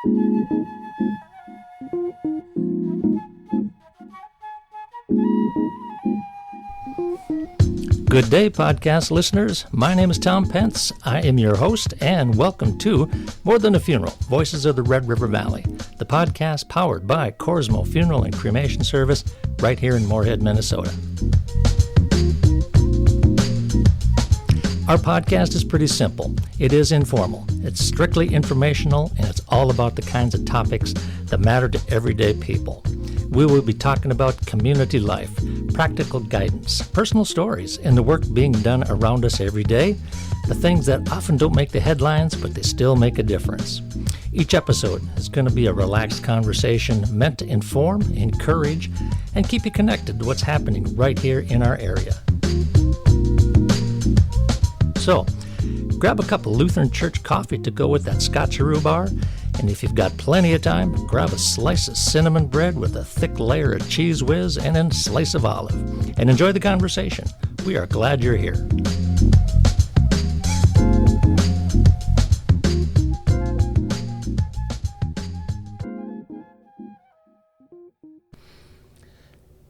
Good day, podcast listeners. My name is Tom Pence. I am your host, and welcome to More Than a Funeral, Voices of the Red River Valley, the podcast powered by Corsmo Funeral and Cremation Service right here in Moorhead, Minnesota. Our podcast is pretty simple. It is informal. It's strictly informational, and it's all about the kinds of topics that matter to everyday people. We will be talking about community life, practical guidance, personal stories, and the work being done around us every day, the things that often don't make the headlines, but they still make a difference. Each episode is going to be a relaxed conversation meant to inform, encourage, and keep you connected to what's happening right here in our area. So, grab a cup of Lutheran Church coffee to go with that Scotcheroo bar, and if you've got plenty of time, grab a slice of cinnamon bread with a thick layer of cheese whiz and a slice of olive, and enjoy the conversation. We are glad you're here.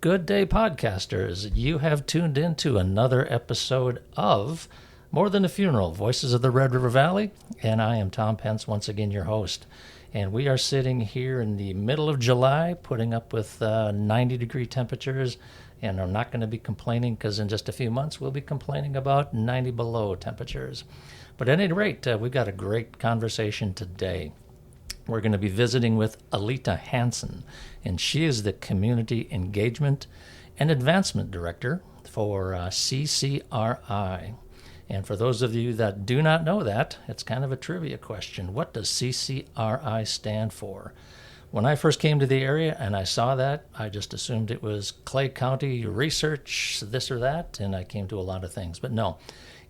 Good day, podcasters. You have tuned into another episode of More Than a Funeral, Voices of the Red River Valley, and I am Tom Pence, once again your host. And we are sitting here in the middle of July, putting up with 90-degree temperatures, and I'm not going to be complaining because in just a few months we'll be complaining about 90 below temperatures. But at any rate, we've got a great conversation today. We're going to be visiting with Alita Hanson, and she is the Community Engagement and Advancement Director for CCRI. And for those of you that do not know that, it's kind of a trivia question. What does CCRI stand for? When I first came to the area and I saw that, I just assumed it was Clay County Research, this or that, and I came to a lot of things. But no,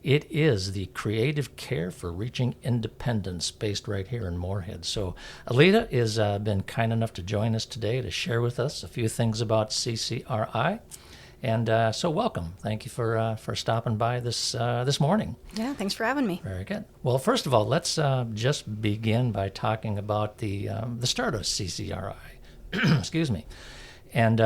it is the Creative Care for Reaching Independence based right here in Moorhead. So Alita has been kind enough to join us today to share with us a few things about CCRI. And so welcome. Thank you for stopping by this morning. Yeah, thanks for having me. Very good. Well, first of all, let's just begin by talking about the start of CCRI. Excuse me. And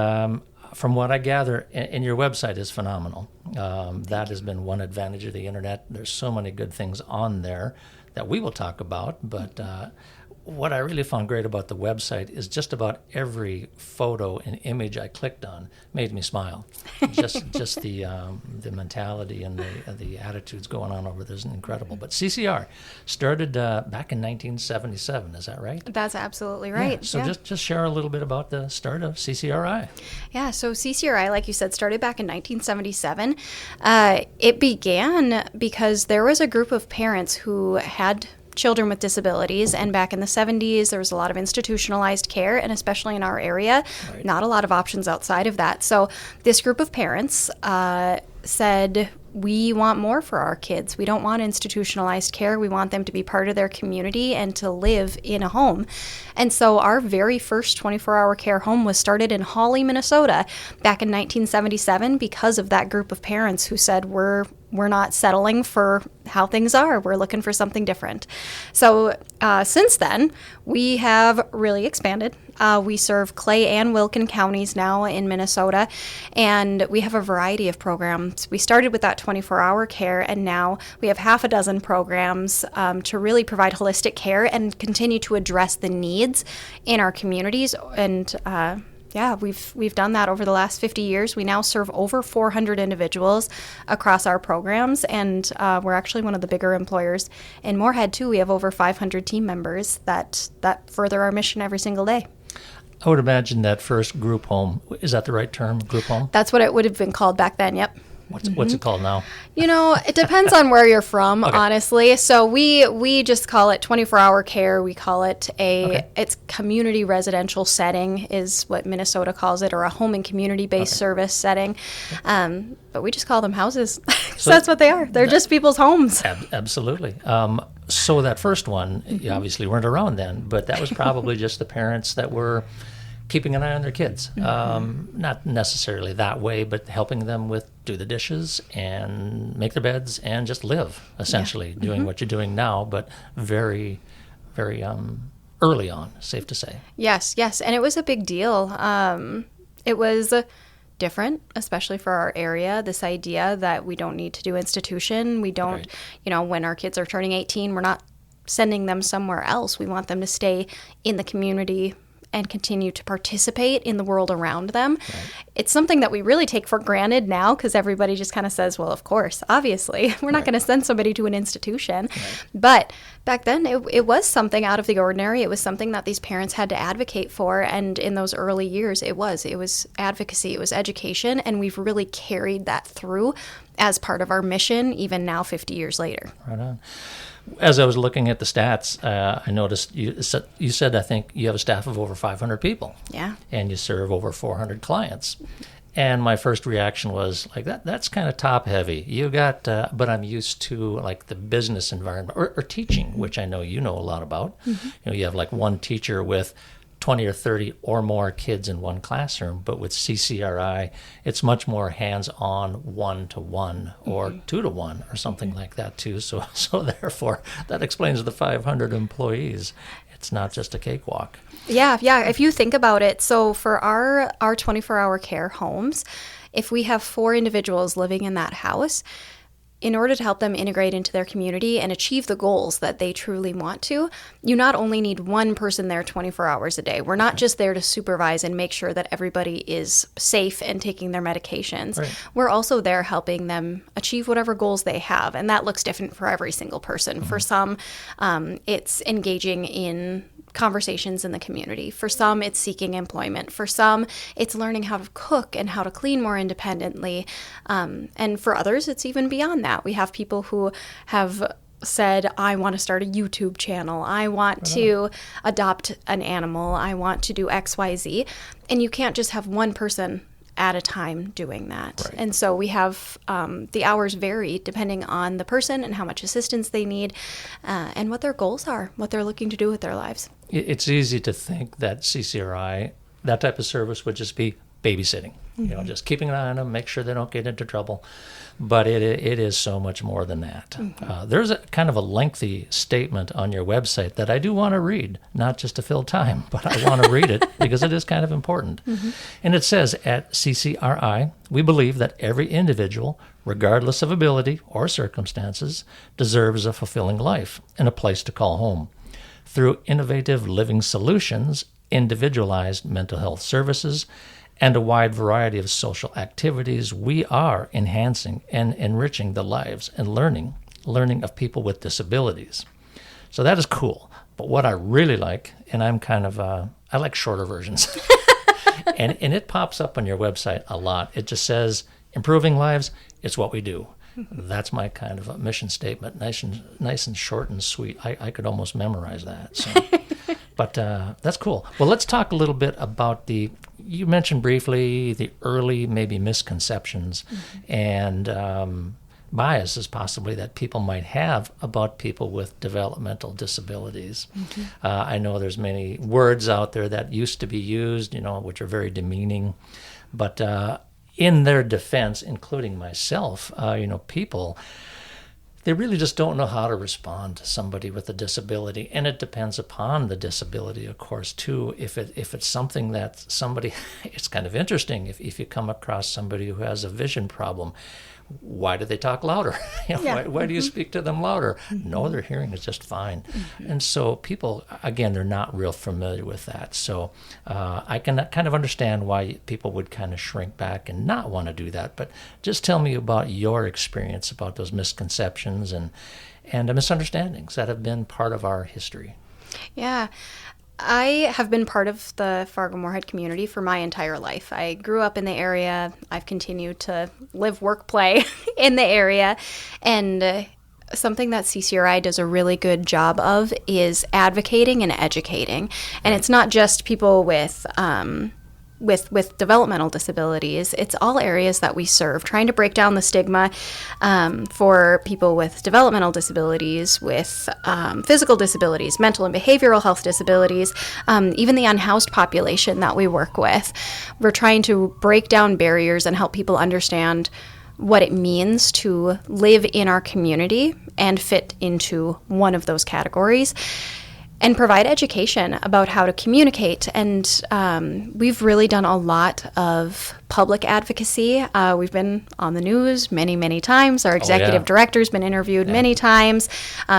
from what I gather, and your website is phenomenal. That has been one advantage of the internet. There's so many good things on there that we will talk about, but what I really found great about the website is just about every photo and image I clicked on made me smile. Just the mentality and the attitudes going on over there is incredible. But CCR started back in 1977, is that right? That's absolutely right. Yeah, so just share a little bit about the start of CCRI. Yeah, so CCRI, like you said, started back in 1977. It began because there was a group of parents who had children with disabilities, and back in the 70s there was a lot of institutionalized care, and especially in our area, right, not a lot of options outside of that. So this group of parents said, we want more for our kids. We don't want institutionalized care. We want them to be part of their community and to live in a home. And so our very first 24-hour care home was started in Hawley, Minnesota back in 1977 because of that group of parents who said, we're not settling for how things are. We're looking for something different. So since then, we have really expanded. We serve Clay and Wilkin counties now in Minnesota, and we have a variety of programs. We started with that 24-hour care, and now we have half a dozen programs to really provide holistic care and continue to address the needs in our communities. And yeah, we've done that over the last 50 years. We now serve over 400 individuals across our programs, and we're actually one of the bigger employers in Moorhead, too. We have over 500 team members that further our mission every single day. I would imagine that first group home, is that the right term, group home? That's what it would have been called back then, yep. What's it called now? You know, it depends on where you're from, okay, honestly. So we just call it 24-hour care. We call it it's community residential setting is what Minnesota calls it, or a home and community-based service setting. But we just call them houses. So that's what they are. They're just people's homes. Absolutely. So that first one, you obviously weren't around then, but that was probably just the parents that were keeping an eye on their kids. Not necessarily that way, but helping them with do the dishes and make their beds and just live, essentially, doing what you're doing now, but very, very early on, safe to say. Yes, yes. And it was a big deal. It was different, especially for our area, this idea that we don't need to do institution. We don't, Right. When our kids are turning 18, we're not sending them somewhere else. We want them to stay in the community and continue to participate in the world around them. Right. It's something that we really take for granted now because everybody just kind of says, well, of course, obviously, we're not Right. going to send somebody to an institution. Right. But back then, it was something out of the ordinary. It was something that these parents had to advocate for. And in those early years, it was advocacy, it was education. And we've really carried that through as part of our mission, even now, 50 years later. Right on. As I was looking at the stats, I noticed you said, I think, you have a staff of over 500 people. Yeah. And you serve over 400 clients. And my first reaction was like, that's kind of top heavy. You got, but I'm used to like the business environment or teaching, which I know you know a lot about. Mm-hmm. You have like one teacher with 20 or 30 or more kids in one classroom, but with CCRI, it's much more hands-on, one-to-one or two-to-one or something like that too. So therefore, that explains the 500 employees. It's not just a cakewalk. Yeah. If you think about it, so for our 24-hour care homes, if we have 4 individuals living in that house, in order to help them integrate into their community and achieve the goals that they truly want to, you not only need one person there 24 hours a day. We're not just there to supervise and make sure that everybody is safe and taking their medications. Right. We're also there helping them achieve whatever goals they have, and that looks different for every single person. Mm-hmm. For some, it's engaging in conversations in the community. For some, it's seeking employment. For some, it's learning how to cook and how to clean more independently. And for others, it's even beyond that. We have people who have said, I want to start a YouTube channel. I want to adopt an animal. I want to do X, Y, Z. And you can't just have one person at a time doing that. Right. And so we have the hours vary depending on the person and how much assistance they need and what their goals are, what they're looking to do with their lives. It's easy to think that CCRI, that type of service would just be babysitting, mm-hmm. Just keeping an eye on them, make sure they don't get into trouble. But it is so much more than that. Mm-hmm. There's a kind of a lengthy statement on your website that I do want to read, not just to fill time, but I want to read it because it is kind of important. Mm-hmm. And it says, at CCRI, we believe that every individual, regardless of ability or circumstances, deserves a fulfilling life and a place to call home. Through innovative living solutions, individualized mental health services, and a wide variety of social activities, we are enhancing and enriching the lives and learning of people with disabilities. So that is cool. But what I really like, and I'm kind of, I like shorter versions, and it pops up on your website a lot. It just says, improving lives, it's what we do. That's my kind of a mission statement, nice and short and sweet. I could almost memorize that. So. But that's cool. Well, let's talk a little bit about you mentioned briefly the early maybe misconceptions mm-hmm. and biases possibly that people might have about people with developmental disabilities. Mm-hmm. I know there's many words out there that used to be used, which are very demeaning. But in their defense, including myself, people, they really just don't know how to respond to somebody with a disability. And it depends upon the disability, of course, too. If it's something that somebody, it's kind of interesting if you come across somebody who has a vision problem. Why do they talk louder? Why do you speak to them louder? Mm-hmm. No, their hearing is just fine. Mm-hmm. And so people, again, they're not real familiar with that. So I can kind of understand why people would kind of shrink back and not want to do that. But just tell me about your experience about those misconceptions and misunderstandings that have been part of our history. Yeah. I have been part of the Fargo-Moorhead community for my entire life. I grew up in the area. I've continued to live, work, play in the area. And something that CCRI does a really good job of is advocating and educating. And it's not just people with developmental disabilities. It's all areas that we serve, trying to break down the stigma for people with developmental disabilities, with physical disabilities, mental and behavioral health disabilities, even the unhoused population that we work with. We're trying to break down barriers and help people understand what it means to live in our community and fit into one of those categories. and provide education about how to communicate. And we've really done a lot of public advocacy. We've been on the news many, many times. Our executive director's been interviewed many times.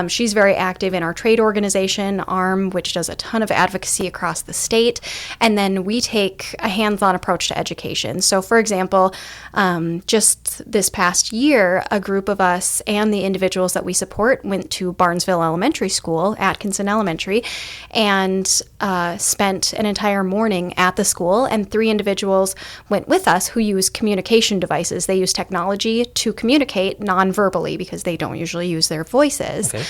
She's very active in our trade organization, ARM, which does a ton of advocacy across the state. And then we take a hands-on approach to education. So, for example, just this past year, a group of us and the individuals that we support went to Barnesville Elementary School, Atkinson Elementary, and spent an entire morning at the school. And 3 individuals went with us who use communication devices. They use technology to communicate non-verbally because they don't usually use their voices. Okay.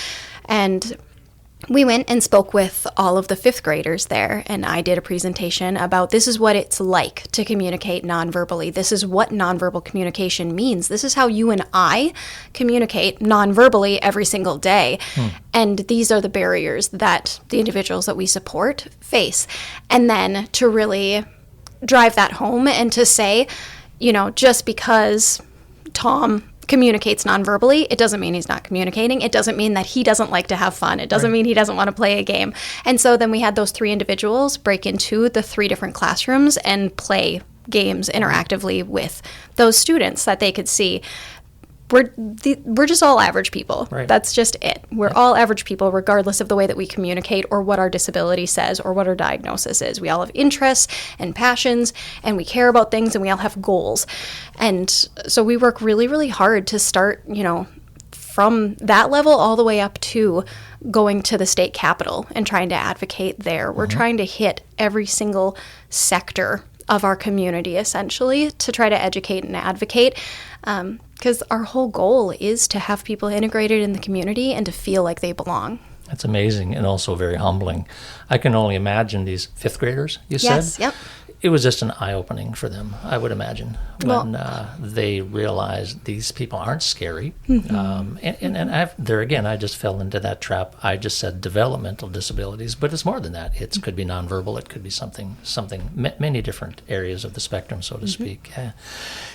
And we went and spoke with all of the 5th graders there, and I did a presentation about this is what it's like to communicate non-verbally. This is what nonverbal communication means. This is how you and I communicate non-verbally every single day. And these are the barriers that the individuals that we support face. And then to really drive that home and to say, you know, just because Tom communicates non-verbally, it doesn't mean he's not communicating. It doesn't mean that he doesn't like to have fun. It doesn't mean he doesn't want to play a game. And so then we had those 3 individuals break into the 3 different classrooms and play games interactively with those students that they could see. We're just all average people. Right. That's just it. We're all average people, regardless of the way that we communicate or what our disability says or what our diagnosis is. We all have interests and passions, and we care about things, and we all have goals. And so we work really, really hard to start, you know, from that level all the way up to going to the state capitol and trying to advocate there. We're trying to hit every single sector of our community, essentially, to try to educate and advocate. Because our whole goal is to have people integrated in the community and to feel like they belong. That's amazing and also very humbling. I can only imagine these 5th graders, you said? Yes, yep. It was just an eye-opening for them, I would imagine, when they realized these people aren't scary. And there again, I just fell into that trap. I just said developmental disabilities, but it's more than that. It could be nonverbal. It could be something, many different areas of the spectrum, so to speak.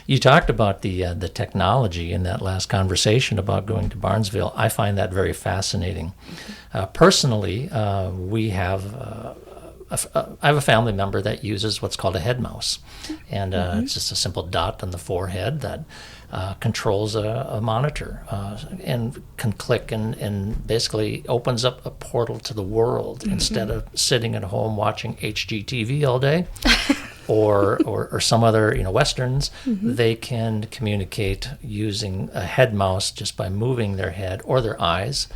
You talked about the technology in that last conversation about going to Barnesville. I find that very fascinating. Personally, we have... I have a family member that uses what's called a head mouse, and it's just a simple dot on the forehead that controls a monitor and can click and basically opens up a portal to the world instead of sitting at home watching HGTV all day. Or some other, westerns, they can communicate using a head mouse just by moving their head or their eyes,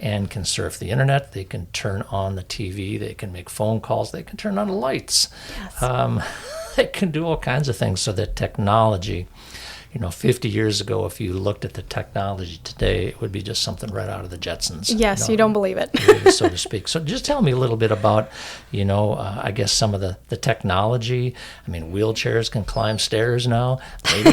and can surf the internet. They can turn on the TV. They can make phone calls. They can turn on the lights. Yes. They can do all kinds of things. So that technology, 50 years ago, if you looked at the technology today, it would be just something right out of the Jetsons. Yes, you don't believe it. So to speak. So just tell me a little bit about, I guess some of the technology. I mean, wheelchairs can climb stairs now. Maybe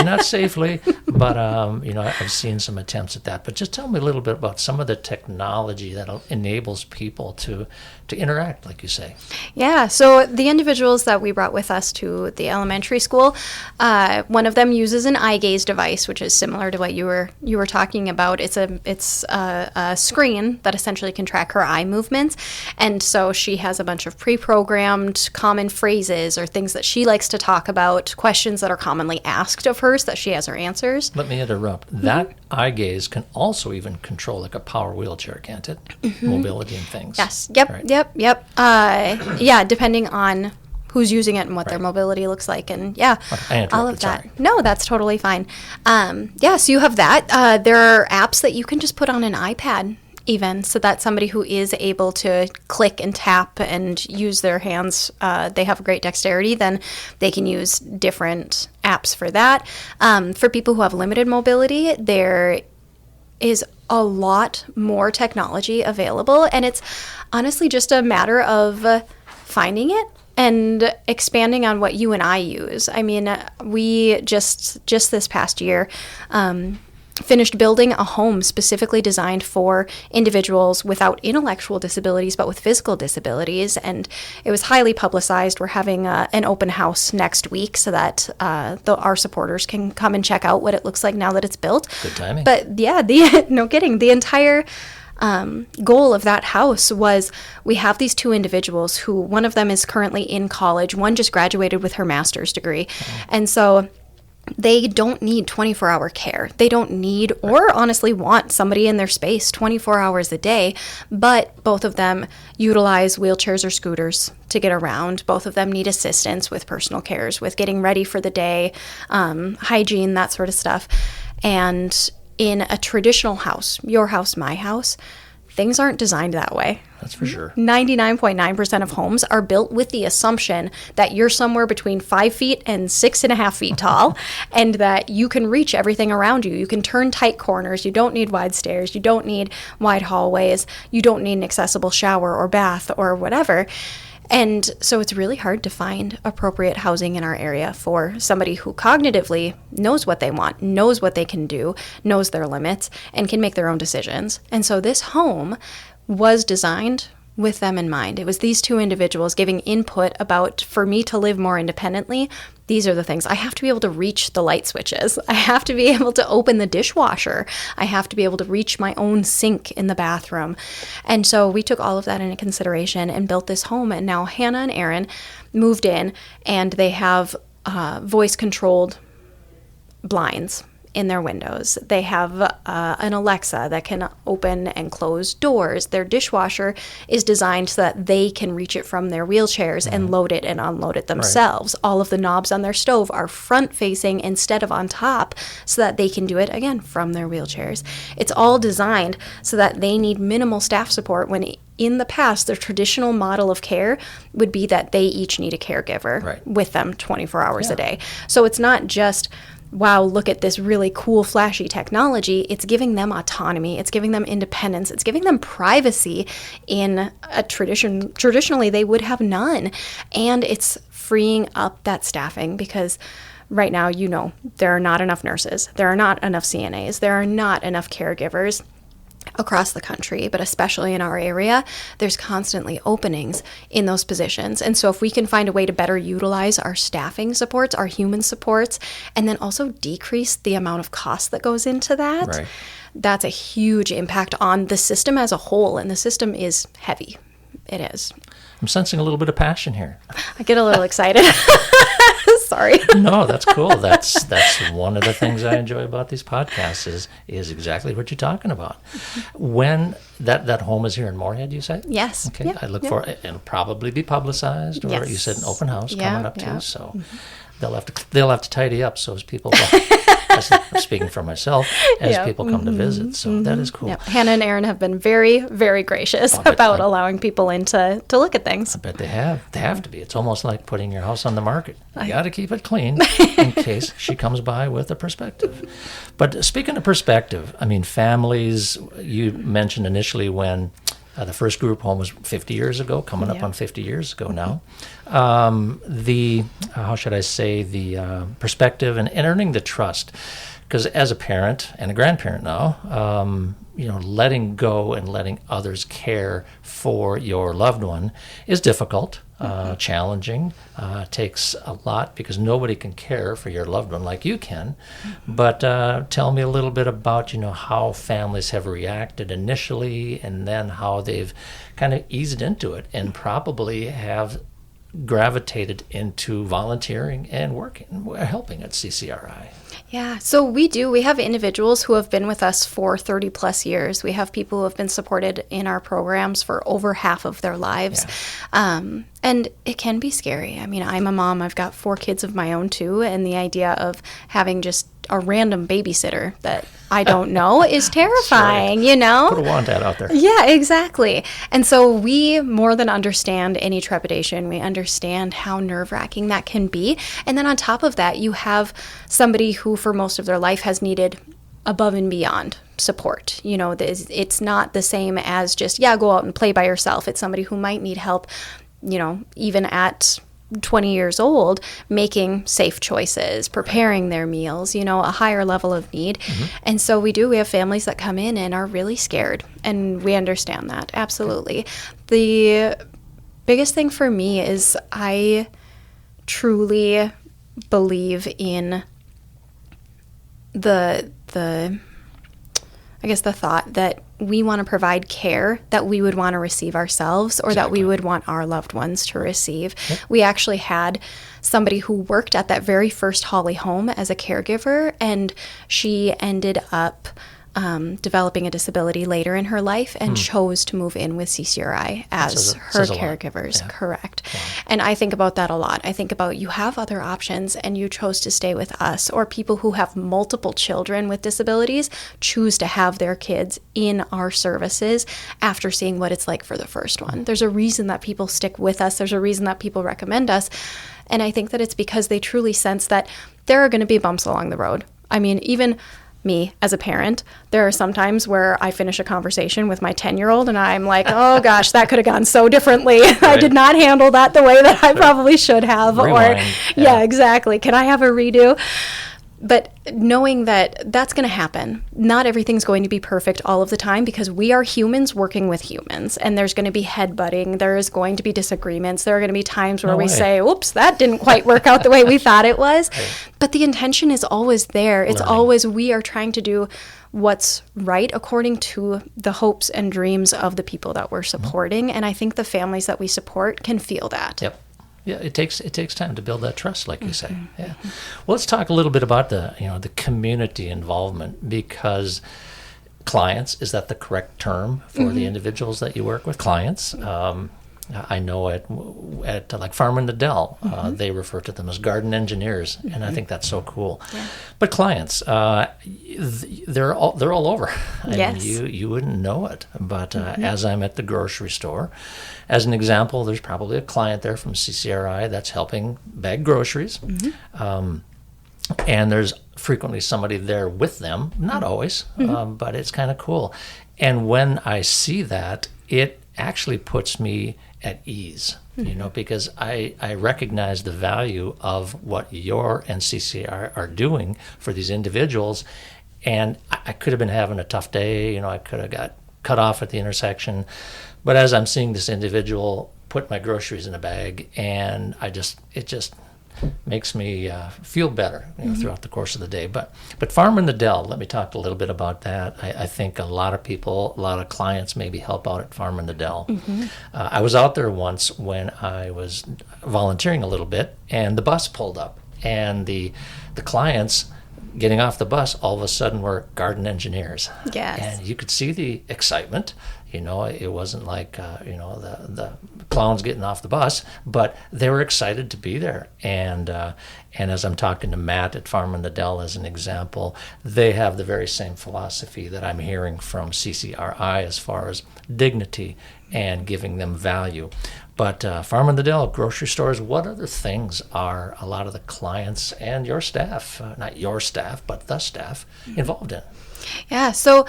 not safely, but, I've seen some attempts at that. But just tell me a little bit about some of the technology that enables people to interact, like you say. Yeah, so the individuals that we brought with us to the elementary school, one of them uses an eye gaze device, which is similar to what you were talking about. It's a screen that essentially can track her eye movements, and so she has a bunch of pre-programmed common phrases or things that she likes to talk about, questions that are commonly asked of her, so that she has her answers. Let me interrupt. That eye gaze can also even control like a power wheelchair, can't it? Mobility and things. Yes. Yep. Right. Yep. Depending on who's using it and what their mobility looks like, and all of that. Sorry. No, that's totally fine. So you have that. There are apps that you can just put on an iPad even, so that somebody who is able to click and tap and use their hands, they have a great dexterity, then they can use different apps for that. For people who have limited mobility, there is a lot more technology available, and it's honestly just a matter of finding it and expanding on what you and I use. I mean, we just this past year finished building a home specifically designed for individuals without intellectual disabilities, but with physical disabilities. And it was highly publicized. We're having an open house next week so that our supporters can come and check out what it looks like now that it's built. Good timing. But yeah, no kidding. The entire goal of that house was, we have these two individuals who, one of them is currently in college, one just graduated with her master's degree. And so they don't need 24-hour care. They don't need or honestly want somebody in their space 24 hours a day, but both of them utilize wheelchairs or scooters to get around. Both of them need assistance with personal cares, with getting ready for the day, hygiene, that sort of stuff. And in a traditional house, your house, my house, things aren't designed that way. That's for sure. 99.9% of homes are built with the assumption that you're somewhere between 5 feet and 6.5 feet tall, and that you can reach everything around you. You can turn tight corners. You don't need wide stairs. You don't need wide hallways. You don't need an accessible shower or bath or whatever. And so it's really hard to find appropriate housing in our area for somebody who cognitively knows what they want, knows what they can do, knows their limits, and can make their own decisions. And so this home was designed with them in mind. It was these two individuals giving input about, for me to live more independently, these are the things. I have to be able to reach the light switches. I have to be able to open the dishwasher. I have to be able to reach my own sink in the bathroom. And so we took all of that into consideration and built this home. And now Hannah and Aaron moved in, and they have voice-controlled blinds in their windows. They have an Alexa that can open and close doors. Their dishwasher is designed so that they can reach it from their wheelchairs and load it and unload it themselves. Right. All of the knobs on their stove are front-facing instead of on top, so that they can do it, again, from their wheelchairs. It's all designed so that they need minimal staff support, when in the past, the traditional model of care would be that they each need a caregiver with them 24 hours a day. So it's not just, wow, look at this really cool, flashy technology. It's giving them autonomy. It's giving them independence. It's giving them privacy in a traditionally they would have none. And it's freeing up that staffing, because right now, there are not enough nurses. There are not enough CNAs. There are not enough caregivers across the country, but especially in our area, there's constantly openings in those positions. And so if we can find a way to better utilize our staffing supports, our human supports, and then also decrease the amount of cost that goes into that, that's a huge impact on the system as a whole. And the system is heavy. It is. I'm sensing a little bit of passion here. I get a little excited. Sorry. No, that's cool. That's one of the things I enjoy about these podcasts is exactly what you're talking about. When that home is here in Moorhead, you say? Yes. Okay. I look for it. It'll probably be publicized, or you said an open house coming up too. So they'll have to tidy up, so as people speaking for myself, as people come to visit. So that is cool. Hannah and Aaron have been very, very gracious about allowing people in to look at things. I bet they have. They have to be. It's almost like putting your house on the market. You got to keep it clean in case she comes by with a perspective. But speaking of perspective, I mean, families, you mentioned initially when the first group home was 50 years ago, coming up on 50 years ago now. The perspective and earning the trust. Because as a parent and a grandparent now, letting go and letting others care for your loved one is difficult, challenging, takes a lot, because nobody can care for your loved one like you can. But tell me a little bit about, how families have reacted initially, and then how they've kind of eased into it and probably have gravitated into volunteering and helping at CCRI. Yeah, so we have individuals who have been with us for 30 plus years. We have people who have been supported in our programs for over half of their lives. And it can be scary. I mean, I'm a mom. I've got 4 kids of my own too. And the idea of having just a random babysitter that I don't know is terrifying, Put a want ad out there. Yeah, exactly. And so we more than understand any trepidation. We understand how nerve-wracking that can be. And then on top of that, you have somebody who for most of their life has needed above and beyond support. It's not the same as just, go out and play by yourself. It's somebody who might need help, even at 20 years old, making safe choices, preparing their meals, a higher level of need. And so we have families that come in and are really scared, and we understand that, absolutely. The biggest thing for me is I truly believe in the thought that we want to provide care that we would want to receive ourselves or that we would want our loved ones to receive. Yep. We actually had somebody who worked at that very first Holly home as a caregiver, and she ended up developing a disability later in her life and chose to move in with CCRI as her caregivers. Yeah. Correct. Wow. And I think about that a lot. I think about, you have other options and you chose to stay with us, or people who have multiple children with disabilities choose to have their kids in our services after seeing what it's like for the first one. There's a reason that people stick with us. There's a reason that people recommend us. And I think that it's because they truly sense that there are going to be bumps along the road. I mean, even me as a parent, there are some times where I finish a conversation with my 10-year-old and I'm like, oh gosh, that could have gone so differently. Right. I did not handle that the way that I probably should have. Rewind. Or yeah, exactly. Can I have a redo? But knowing that that's going to happen, not everything's going to be perfect all of the time, because we are humans working with humans, and there's going to be headbutting. There is going to be disagreements. There are going to be times where we say, oops, that didn't quite work out the way we thought it was. Right. But the intention is always there. It's always, we are trying to do what's right according to the hopes and dreams of the people that we're supporting. And I think the families that we support can feel that. Yep. Yeah, it takes time to build that trust, like you say. Yeah. Well, let's talk a little bit about the community involvement, because clients, is that the correct term for the individuals that you work with? Clients. I know at like Farm in the Dell, they refer to them as garden engineers, and I think that's so cool. Yeah. But clients, they're all over. Yes. You wouldn't know it, but as I'm at the grocery store, as an example, there's probably a client there from CCRI that's helping bag groceries, and there's frequently somebody there with them. Not always, but it's kind of cool. And when I see that, it actually puts me at ease, because I recognize the value of what your and CCRI are doing for these individuals. And I could have been having a tough day, I could have got cut off at the intersection. But as I'm seeing this individual put my groceries in a bag, and it just makes me feel better throughout the course of the day. But Farm in the Dell, let me talk a little bit about that. I think a lot of clients maybe help out at Farm in the Dell. I was out there once when I was volunteering a little bit, and the bus pulled up, and the clients getting off the bus all of a sudden were garden engineers. Yes. And you could see the excitement. It wasn't like, the clowns getting off the bus, but they were excited to be there. And as I'm talking to Matt at Farm in the Dell as an example, they have the very same philosophy that I'm hearing from CCRI as far as dignity and giving them value. But Farm in the Dell, grocery stores, what other things are a lot of the clients and your staff, not your staff, but the staff, involved in? Yeah, so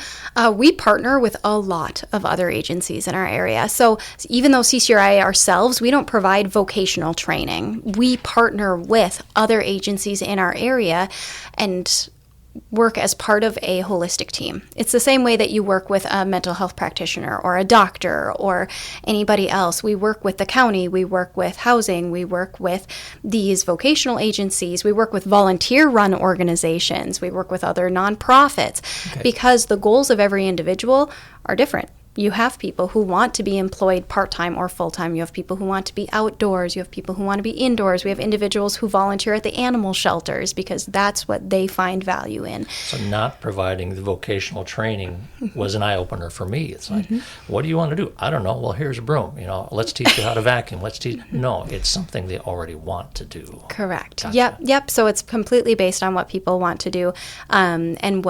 we partner with a lot of other agencies in our area. So even though CCRI ourselves, we don't provide vocational training. We partner with other agencies in our area and work as part of a holistic team. It's the same way that you work with a mental health practitioner or a doctor or anybody else. We work with the county, we work with housing, we work with these vocational agencies, we work with volunteer-run organizations, we work with other nonprofits, because the goals of every individual are different. You have people who want to be employed part-time or full-time. You have people who want to be outdoors. You have people who want to be indoors. We have individuals who volunteer at the animal shelters because that's what they find value in. So not providing the vocational training was an eye-opener for me. It's like, what do you want to do? I don't know. Well, here's a broom. Let's teach you how to vacuum. Let's teach. No, it's something they already want to do. Correct. Gotcha. Yep. So it's completely based on what people want to do and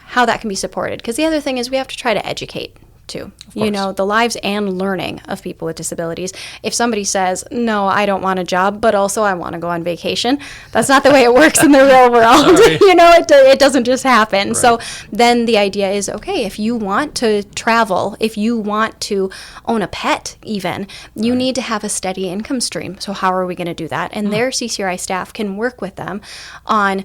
how that can be supported. Because the other thing is we have to try to educate too. The lives and learning of people with disabilities. If somebody says, no, I don't want a job, but also I want to go on vacation, that's not the way it works in the real world. It doesn't just happen. Right. So then the idea is, okay, if you want to travel, if you want to own a pet even, you need to have a steady income stream. So how are we going to do that? And their CCRI staff can work with them on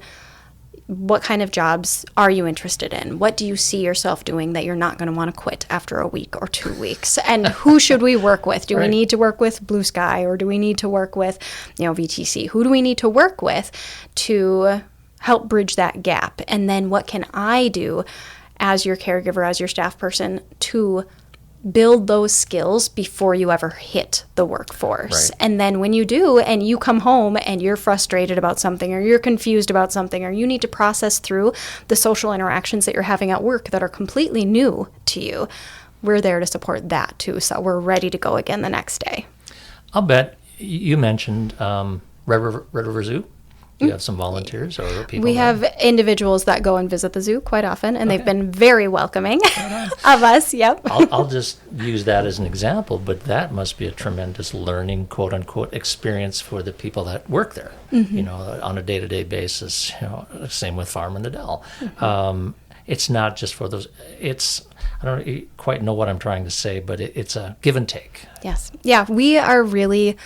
what kind of jobs are you interested in? What do you see yourself doing that you're not going to want to quit after a week or 2 weeks? And who should we work with? Do we need to work with Blue Sky, or do we need to work with, VTC? Who do we need to work with to help bridge that gap? And then what can I do as your caregiver, as your staff person, to build those skills before you ever hit the workforce. Right. And then when you do, and you come home and you're frustrated about something, or you're confused about something, or you need to process through the social interactions that you're having at work that are completely new to you, we're there to support that too. So we're ready to go again the next day. I'll bet you mentioned Red River Zoo. Do you have some volunteers or people? We have individuals that go and visit the zoo quite often, and they've been very welcoming of us. Yep. I'll just use that as an example, but that must be a tremendous learning, quote unquote, experience for the people that work there, on a day-to-day basis. Same with Farm and Adele. It's not just for those. I don't quite know what I'm trying to say, but it's a give and take. Yes. Yeah, we are really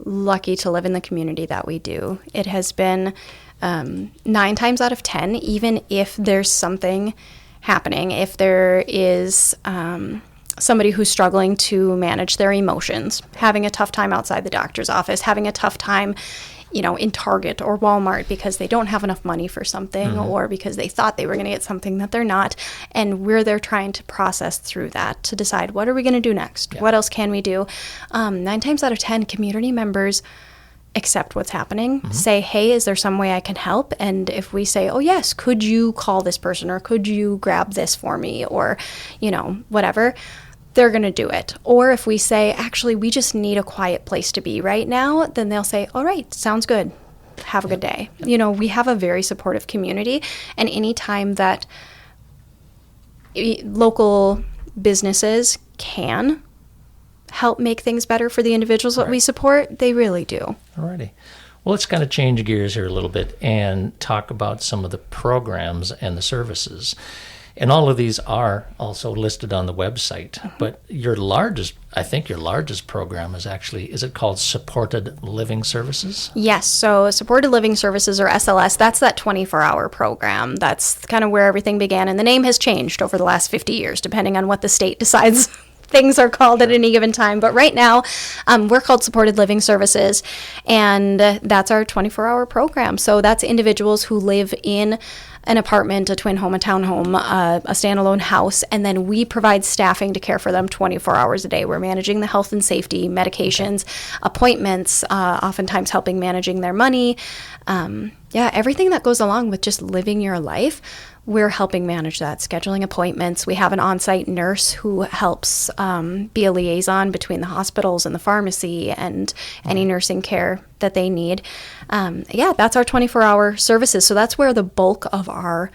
lucky to live in the community that we do. It has been 9 times out of 10, even if there's something happening, if there is somebody who's struggling to manage their emotions, having a tough time outside the doctor's office, having a tough time in Target or Walmart because they don't have enough money for something, or because they thought they were going to get something that they're not. And we're there trying to process through that to decide, what are we going to do next? Yeah. What else can we do? 9 times out of 10, community members accept what's happening, say, hey, is there some way I can help? And if we say, oh, yes, could you call this person, or could you grab this for me, or, whatever, they're going to do it. Or if we say, actually, we just need a quiet place to be right now, then they'll say, all right, sounds good. Have a good day. We have a very supportive community, and anytime that local businesses can help make things better for the individuals that we support, they really do. Alrighty. Well, let's kind of change gears here a little bit and talk about some of the programs and the services. And all of these are also listed on the website. But your largest program is it called Supported Living Services? Yes. So Supported Living Services, or SLS, that's that 24-hour program. That's kind of where everything began. And the name has changed over the last 50 years, depending on what the state decides things are called at any given time. But right now, we're called Supported Living Services, and that's our 24-hour program. So that's individuals who live in an apartment, a twin home, a townhome, a standalone house, and then we provide staffing to care for them 24 hours a day. We're managing the health and safety, medications, appointments, oftentimes helping managing their money. Everything that goes along with just living your life, we're helping manage that, scheduling appointments. We have an on-site nurse who helps be a liaison between the hospitals and the pharmacy and any nursing care that they need. That's our 24-hour services. So that's where the bulk of our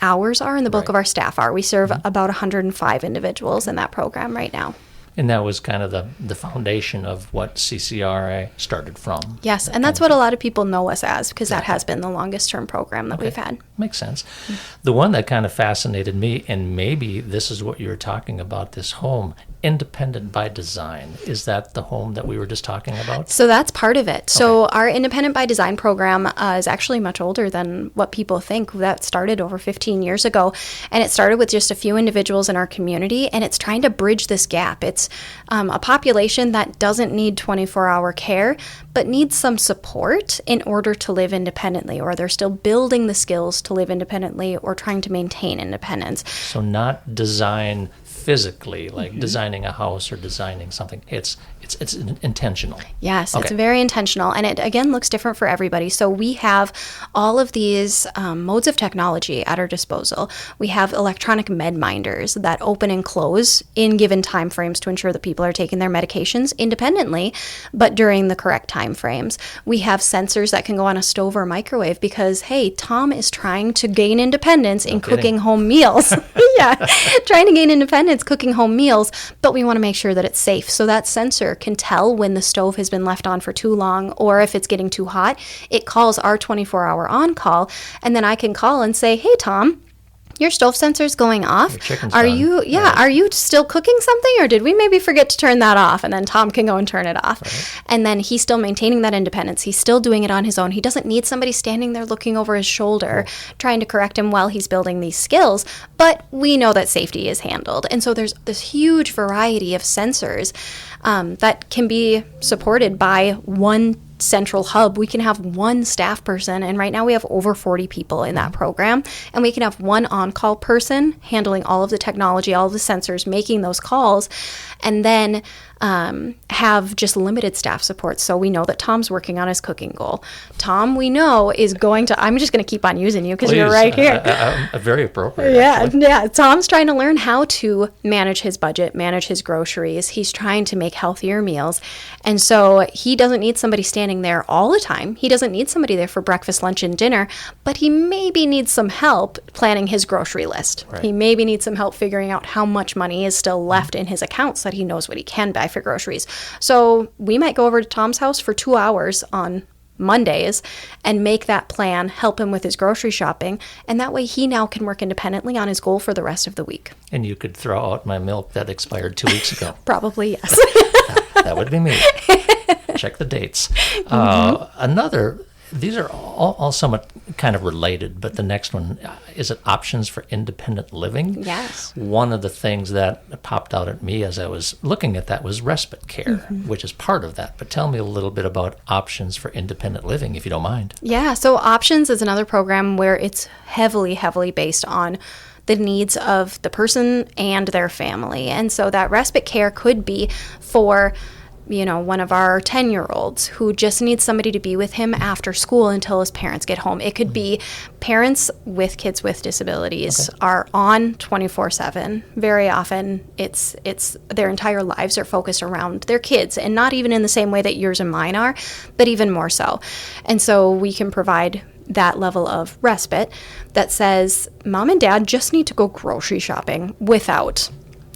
hours are and the bulk of our staff are. We serve about 105 individuals in that program right now. And that was kind of the foundation of what CCRI started from. Yes, and that's what a lot of people know us as, because that has been the longest term program that we've had. Makes sense. The one that kind of fascinated me, and maybe this is what you were talking about, this home, Independent by Design. Is that the home that we were just talking about? So that's part of it. So our Independent by Design program is actually much older than what people think. That started over 15 years ago, and it started with just a few individuals in our community, and it's trying to bridge this gap. It's a population that doesn't need 24-hour care, but needs some support in order to live independently, or they're still building the skills to live independently or trying to maintain independence. So not design physically, like designing a house or designing something. It's intentional. Yes, it's very intentional, and it again looks different for everybody. So we have all of these modes of technology at our disposal. We have electronic med minders that open and close in given time frames to ensure that people are taking their medications independently, but during the correct time frames. We have sensors that can go on a stove or microwave because, hey, Tom is trying to gain independence in cooking home meals. Trying to gain independence cooking home meals, but we want to make sure that it's safe. So that sensor can tell when the stove has been left on for too long, or if it's getting too hot. It calls our 24-hour on-call, and then I can call and say, hey, Tom, your stove sensor's going off. Your chicken's are done. Are you still cooking something, or did we maybe forget to turn that off? And then Tom can go and turn it off. Right. And then he's still maintaining that independence. He's still doing it on his own. He doesn't need somebody standing there looking over his shoulder, trying to correct him while he's building these skills. But we know that safety is handled. And so there's this huge variety of sensors that can be supported by one central hub, we can have one staff person, and right now we have over 40 people in that program, and we can have one on-call person handling all of the technology, all of the sensors, making those calls, and then have just limited staff support. So we know that Tom's working on his cooking goal. Tom, we know, is going to, I'm just going to keep on using you because you're right here. Very appropriate. Yeah. Tom's trying to learn how to manage his budget, manage his groceries. He's trying to make healthier meals. And so he doesn't need somebody standing there all the time. He doesn't need somebody there for breakfast, lunch, and dinner, but he maybe needs some help planning his grocery list. Right. He maybe needs some help figuring out how much money is still left in his account so that he knows what he can buy for groceries. So we might go over to Tom's house for 2 hours on Mondays and make that plan, help him with his grocery shopping, and that way he now can work independently on his goal for the rest of the week. And you could throw out my milk that expired 2 weeks ago. Probably, yes. That would be me. Check the dates. These are all somewhat kind of related, but the next one, is it options for independent living? Yes. One of the things that popped out at me as I was looking at that was respite care, which is part of that. But tell me a little bit about options for independent living, if you don't mind. Yeah, so Options is another program where it's heavily, heavily based on the needs of the person and their family. And so that respite care could be for one of our 10-year-olds who just needs somebody to be with him after school until his parents get home. It could be parents with kids with disabilities are on 24/7. Very often it's their entire lives are focused around their kids, and not even in the same way that yours and mine are, but even more so. And so we can provide that level of respite that says mom and dad just need to go grocery shopping without